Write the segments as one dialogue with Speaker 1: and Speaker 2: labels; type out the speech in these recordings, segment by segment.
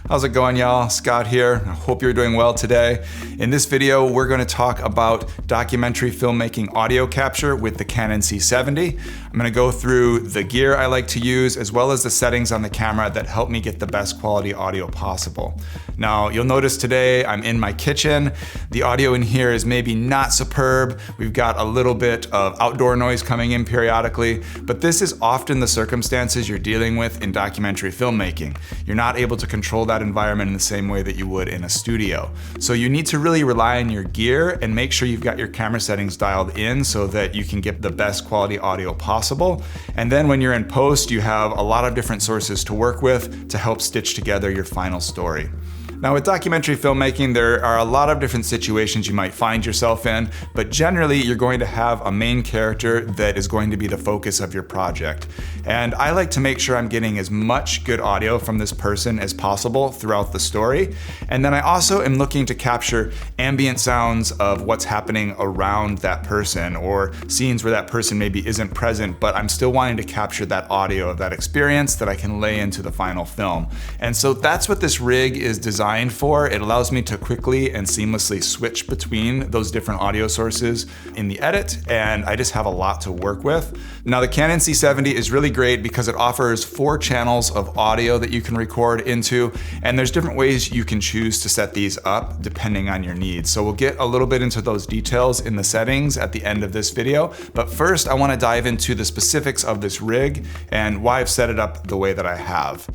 Speaker 1: How's it going, y'all? Scott here. I hope you're doing well today. In this video, we're going to talk about documentary filmmaking audio capture with the Canon C70. I'm going to go through the gear I like to use, as well as the settings on the camera that help me get the best quality audio possible. Now, you'll notice today I'm in my kitchen. The audio in here is maybe not superb. We've got a little bit of outdoor noise coming in periodically, but this is often the circumstances you're dealing with in documentary filmmaking. You're not able to control that environment in the same way that you would in a studio. So you need to really rely on your gear and make sure you've got your camera settings dialed in so that you can get the best quality audio possible. And then when you're in post, you have a lot of different sources to work with to help stitch together your final story. Now, with documentary filmmaking, there are a lot of different situations you might find yourself in, but generally you're going to have a main character that is going to be the focus of your project. And I like to make sure I'm getting as much good audio from this person as possible throughout the story. And then I also am looking to capture ambient sounds of what's happening around that person, or scenes where that person maybe isn't present, but I'm still wanting to capture that audio of that experience that I can lay into the final film. And so that's what this rig is designed for. It allows me to quickly and seamlessly switch between those different audio sources in the edit, and I just have a lot to work with. Now, the Canon C70 is really great because it offers 4 channels of audio that you can record into, and there's different ways you can choose to set these up depending on your needs. So we'll get a little bit into those details in the settings at the end of this video, but first I want to dive into the specifics of this rig and why I've set it up the way that I have.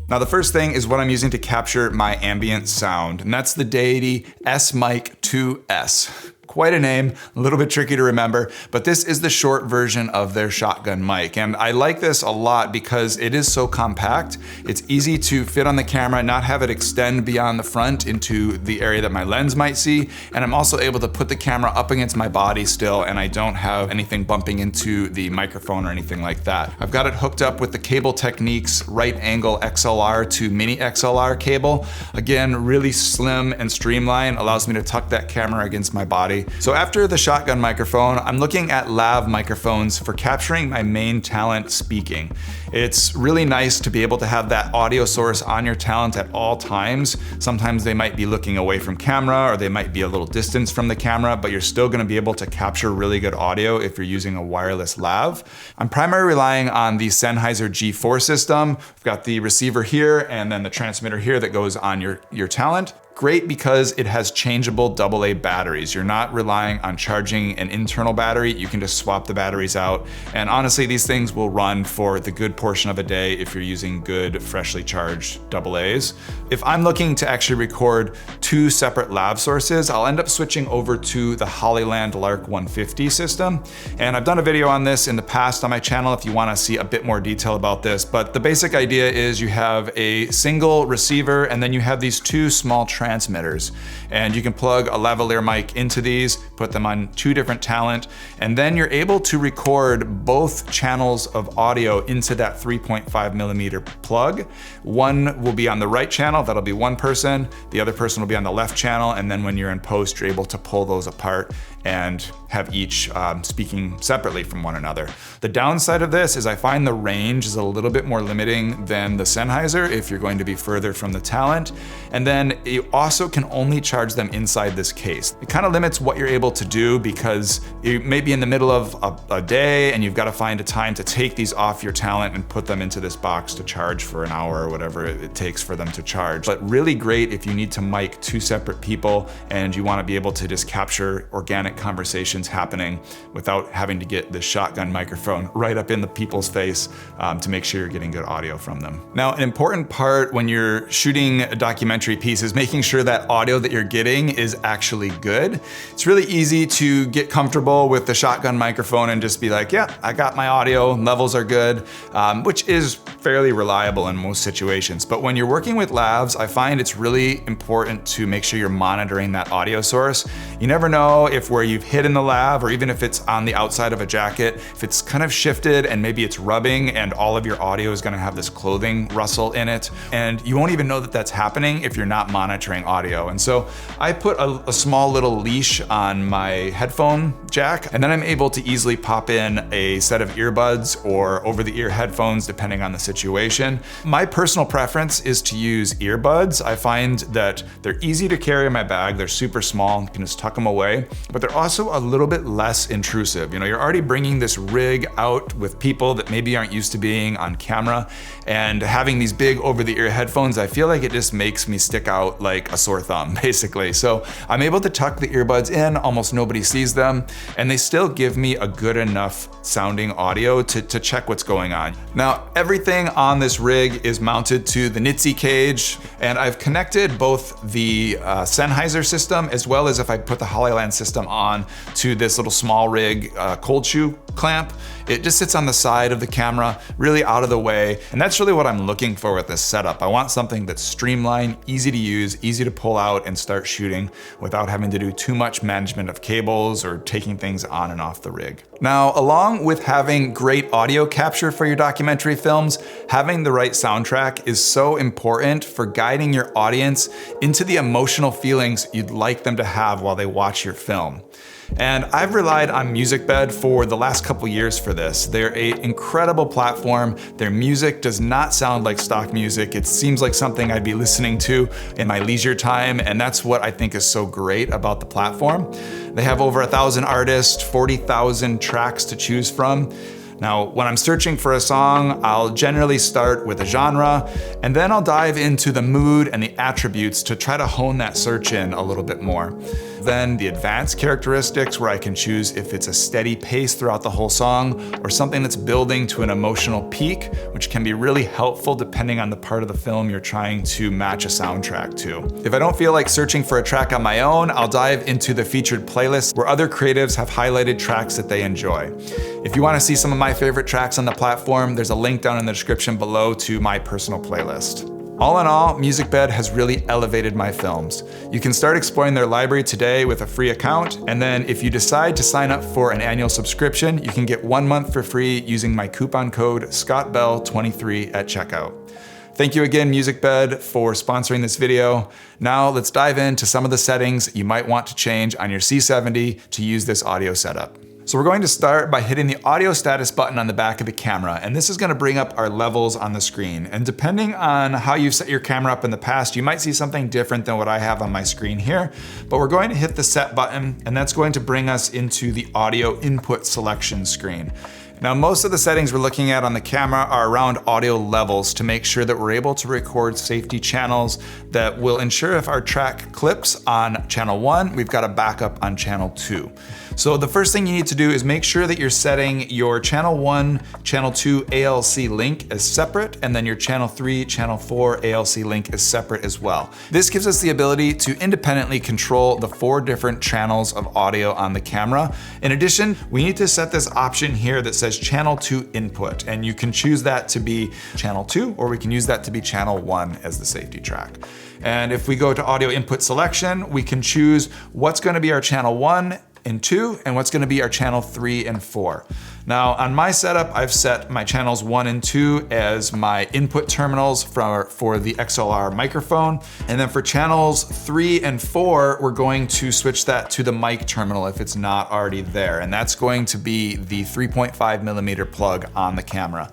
Speaker 1: Now, the first thing is what I'm using to capture my ambient sound, and that's the Deity S-Mic 2S. Quite a name, a little bit tricky to remember, but this is the short version of their shotgun mic. And I like this a lot because it is so compact. It's easy to fit on the camera, not have it extend beyond the front into the area that my lens might see. And I'm also able to put the camera up against my body still, and I don't have anything bumping into the microphone or anything like that. I've got it hooked up with the Cable Techniques right angle XLR to mini XLR cable. Again, really slim and streamlined, allows me to tuck that camera against my body. So after the shotgun microphone, I'm looking at lav microphones for capturing my main talent speaking. It's really nice to be able to have that audio source on your talent at all times. Sometimes they might be looking away from camera, or they might be a little distance from the camera, but you're still gonna be able to capture really good audio if you're using a wireless lav. I'm primarily relying on the Sennheiser G4 system. We've got the receiver here and then the transmitter here that goes on your talent. Great because it has changeable AA batteries. You're not relying on charging an internal battery. You can just swap the batteries out. And honestly, these things will run for the good portion of a day if you're using good, freshly charged AA's. If I'm looking to actually record 2 separate lav sources, I'll end up switching over to the Hollyland Lark 150 system. And I've done a video on this in the past on my channel if you wanna see a bit more detail about this. But the basic idea is you have a single receiver, and then you have these 2 small transmitters, and you can plug a lavalier mic into these, put them on 2 different talent, and then you're able to record both channels of audio into that 3.5mm plug. One will be on the right channel, that'll be one person, the other person will be on the left channel, and then when you're in post, you're able to pull those apart and have each speaking separately from one another. The downside of this is I find the range is a little bit more limiting than the Sennheiser if you're going to be further from the talent. And then you also can only charge them inside this case. It kind of limits what you're able to do because you may be in the middle of a day and you've got to find a time to take these off your talent and put them into this box to charge for an hour or whatever it takes for them to charge. But really great if you need to mic 2 separate people and you want to be able to just capture organic conversations happening without having to get the shotgun microphone right up in the people's face to make sure you're getting good audio from them. Now, an important part when you're shooting a documentary piece is making sure that audio that you're getting is actually good. It's really easy to get comfortable with the shotgun microphone and just be like, yeah, I got my audio, levels are good, which is fairly reliable in most situations. But when you're working with lavs, I find it's really important to make sure you're monitoring that audio source. You never know if where where you've hid in the lav, or even if it's on the outside of a jacket, if it's kind of shifted and maybe it's rubbing and all of your audio is gonna have this clothing rustle in it, and you won't even know that that's happening if you're not monitoring audio. And so I put a small little leash on my headphone jack, and then I'm able to easily pop in a set of earbuds or over-the-ear headphones depending on the situation. My personal preference is to use earbuds. I find that they're easy to carry in my bag, they're super small, you can just tuck them away, but they're also a little bit less intrusive. You know, you're already bringing this rig out with people that maybe aren't used to being on camera, and having these big over-the-ear headphones, I feel like it just makes me stick out like a sore thumb, basically. So I'm able to tuck the earbuds in, almost nobody sees them, and they still give me a good enough sounding audio to check what's going on. Now, everything on this rig is mounted to the Nitzy cage, and I've connected both the Sennheiser system as well as if I put the Hollyland system on to this little small rig cold shoe clamp. It just sits on the side of the camera, really out of the way, and that's really what I'm looking for with this setup. I want something that's streamlined, easy to use, easy to pull out and start shooting without having to do too much management of cables or taking things on and off the rig. Now, along with having great audio capture for your documentary films, having the right soundtrack is so important for guiding your audience into the emotional feelings you'd like them to have while they watch your film. And I've relied on MusicBed for the last couple years for this. They're an incredible platform. Their music does not sound like stock music. It seems like something I'd be listening to in my leisure time, and that's what I think is so great about the platform. They have over 1,000 artists, 40,000 tracks to choose from. Now, when I'm searching for a song, I'll generally start with a genre, and then I'll dive into the mood and the attributes to try to hone that search in a little bit more. Then the advanced characteristics, where I can choose if it's a steady pace throughout the whole song or something that's building to an emotional peak, which can be really helpful depending on the part of the film you're trying to match a soundtrack to. If I don't feel like searching for a track on my own, I'll dive into the featured playlist where other creatives have highlighted tracks that they enjoy. If you want to see some of my favorite tracks on the platform, there's a link down in the description below to my personal playlist. All in all, MusicBed has really elevated my films. You can start exploring their library today with a free account, and then if you decide to sign up for an annual subscription, you can get 1 month for free using my coupon code ScottBell23 at checkout. Thank you again, MusicBed, for sponsoring this video. Now let's dive into some of the settings you might want to change on your C70 to use this audio setup. So we're going to start by hitting the audio status button on the back of the camera, and this is going to bring up our levels on the screen. And depending on how you've set your camera up in the past, you might see something different than what I have on my screen here, but we're going to hit the set button, and that's going to bring us into the audio input selection screen. Now, most of the settings we're looking at on the camera are around audio levels to make sure that we're able to record safety channels that will ensure if our track clips on channel 1, we've got a backup on channel 2. So the first thing you need to do is make sure that you're setting your channel 1, channel 2 ALC link as separate, and then your channel 3, channel 4 ALC link is separate as well. This gives us the ability to independently control the 4 different channels of audio on the camera. In addition, we need to set this option here that says channel 2 input, and you can choose that to be channel 2, or we can use that to be channel 1 as the safety track. And if we go to audio input selection, we can choose what's going to be our channel 1 and 2, and what's going to be our channel 3 and 4. Now, on my setup, I've set my channels 1 and 2 as my input terminals for the XLR microphone. And then for channels 3 and 4, we're going to switch that to the mic terminal if it's not already there. And that's going to be the 3.5mm plug on the camera.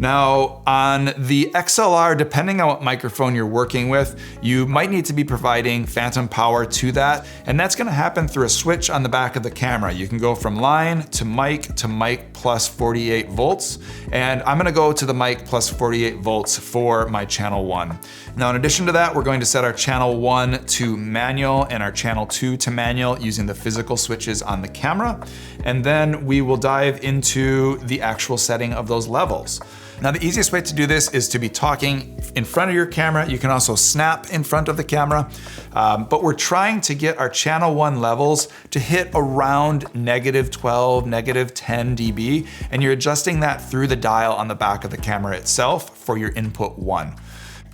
Speaker 1: Now, on the XLR, depending on what microphone you're working with, you might need to be providing phantom power to that, and that's gonna happen through a switch on the back of the camera. You can go from line to mic plus 48 volts, and I'm gonna go to the mic plus 48 volts for my channel 1. Now, in addition to that, we're going to set our channel 1 to manual and our channel 2 to manual using the physical switches on the camera, and then we will dive into the actual setting of those levels. Now, the easiest way to do this is to be talking in front of your camera. You can also snap in front of the camera, but we're trying to get our channel 1 levels to hit around -12, -10 dB, and you're adjusting that through the dial on the back of the camera itself for your input 1.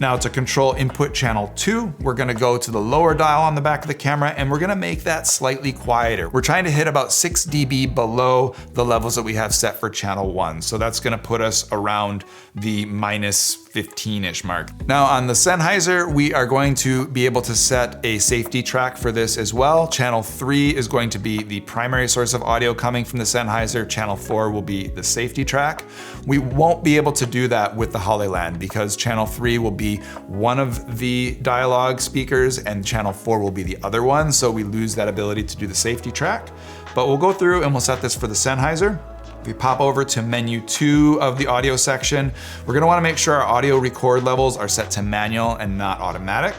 Speaker 1: Now to control input channel 2, we're gonna go to the lower dial on the back of the camera and we're gonna make that slightly quieter. We're trying to hit about 6 dB below the levels that we have set for channel 1. So that's gonna put us around the minus 15-ish mark. Now on the Sennheiser, we are going to be able to set a safety track for this as well. Channel 3 is going to be the primary source of audio coming from the Sennheiser. Channel 4 will be the safety track. We won't be able to do that with the Hollyland because channel 3 will be one of the dialogue speakers and channel 4 will be the other one, so we lose that ability to do the safety track. But we'll go through and we'll set this for the Sennheiser. If we pop over to menu 2 of the audio section, we're gonna wanna make sure our audio record levels are set to manual and not automatic.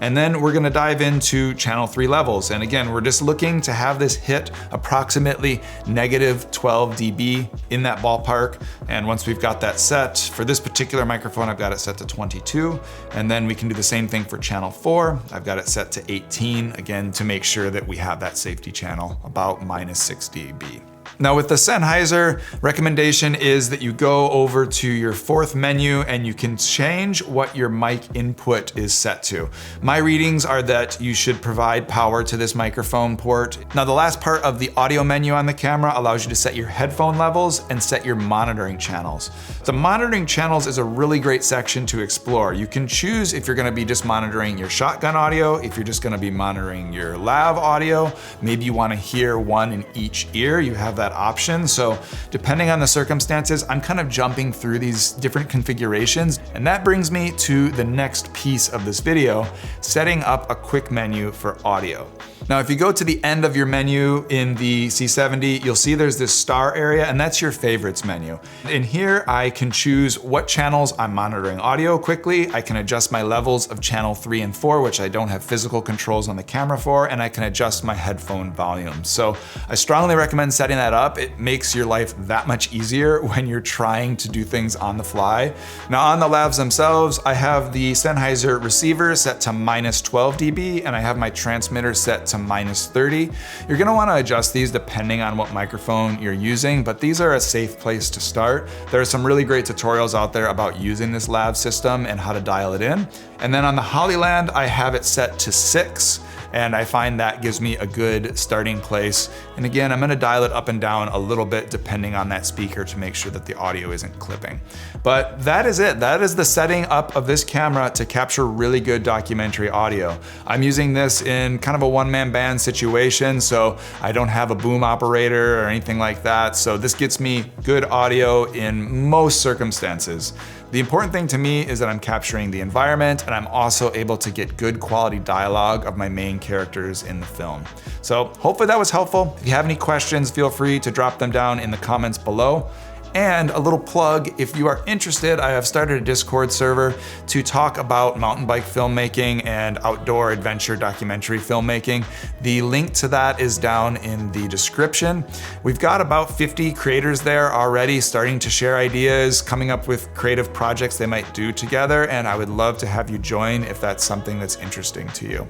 Speaker 1: And then we're gonna dive into channel 3 levels. And again, we're just looking to have this hit approximately negative 12 dB in that ballpark. And once we've got that set, for this particular microphone, I've got it set to 22. And then we can do the same thing for channel 4. I've got it set to 18, again, to make sure that we have that safety channel about minus 6 dB. Now with the Sennheiser, recommendation is that you go over to your 4th menu and you can change what your mic input is set to. My readings are that you should provide power to this microphone port. Now the last part of the audio menu on the camera allows you to set your headphone levels and set your monitoring channels. The monitoring channels is a really great section to explore. You can choose if you're gonna be just monitoring your shotgun audio, if you're just gonna be monitoring your lav audio, maybe you wanna hear one in each ear, you have that option. So depending on the circumstances, I'm kind of jumping through these different configurations. And that brings me to the next piece of this video, setting up a quick menu for audio. Now, if you go to the end of your menu in the C70, you'll see there's this star area, and that's your favorites menu. In here, I can choose what channels I'm monitoring audio quickly. I can adjust my levels of channel 3 and 4, which I don't have physical controls on the camera for, and I can adjust my headphone volume. So I strongly recommend setting that up. It makes your life that much easier when you're trying to do things on the fly. Now on the lavs themselves, I have the Sennheiser receiver set to minus 12 dB, and I have my transmitter set to minus 30. You're gonna wanna adjust these depending on what microphone you're using, but these are a safe place to start. There are some really great tutorials out there about using this lav system and how to dial it in. And then on the Hollyland, I have it set to 6. And I find that gives me a good starting place. And again, I'm gonna dial it up and down a little bit depending on that speaker to make sure that the audio isn't clipping. But that is it. That is the setting up of this camera to capture really good documentary audio. I'm using this in kind of a one-man band situation, so I don't have a boom operator or anything like that. So this gets me good audio in most circumstances. The important thing to me is that I'm capturing the environment and I'm also able to get good quality dialogue of my main characters in the film. So hopefully that was helpful. If you have any questions, feel free to drop them down in the comments below. And a little plug, if you are interested, I have started a Discord server to talk about mountain bike filmmaking and outdoor adventure documentary filmmaking. The link to that is down in the description. We've got about 50 creators there already starting to share ideas, coming up with creative projects they might do together, and I would love to have you join if that's something that's interesting to you.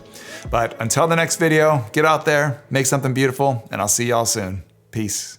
Speaker 1: But until the next video, get out there, make something beautiful, and I'll see y'all soon. Peace.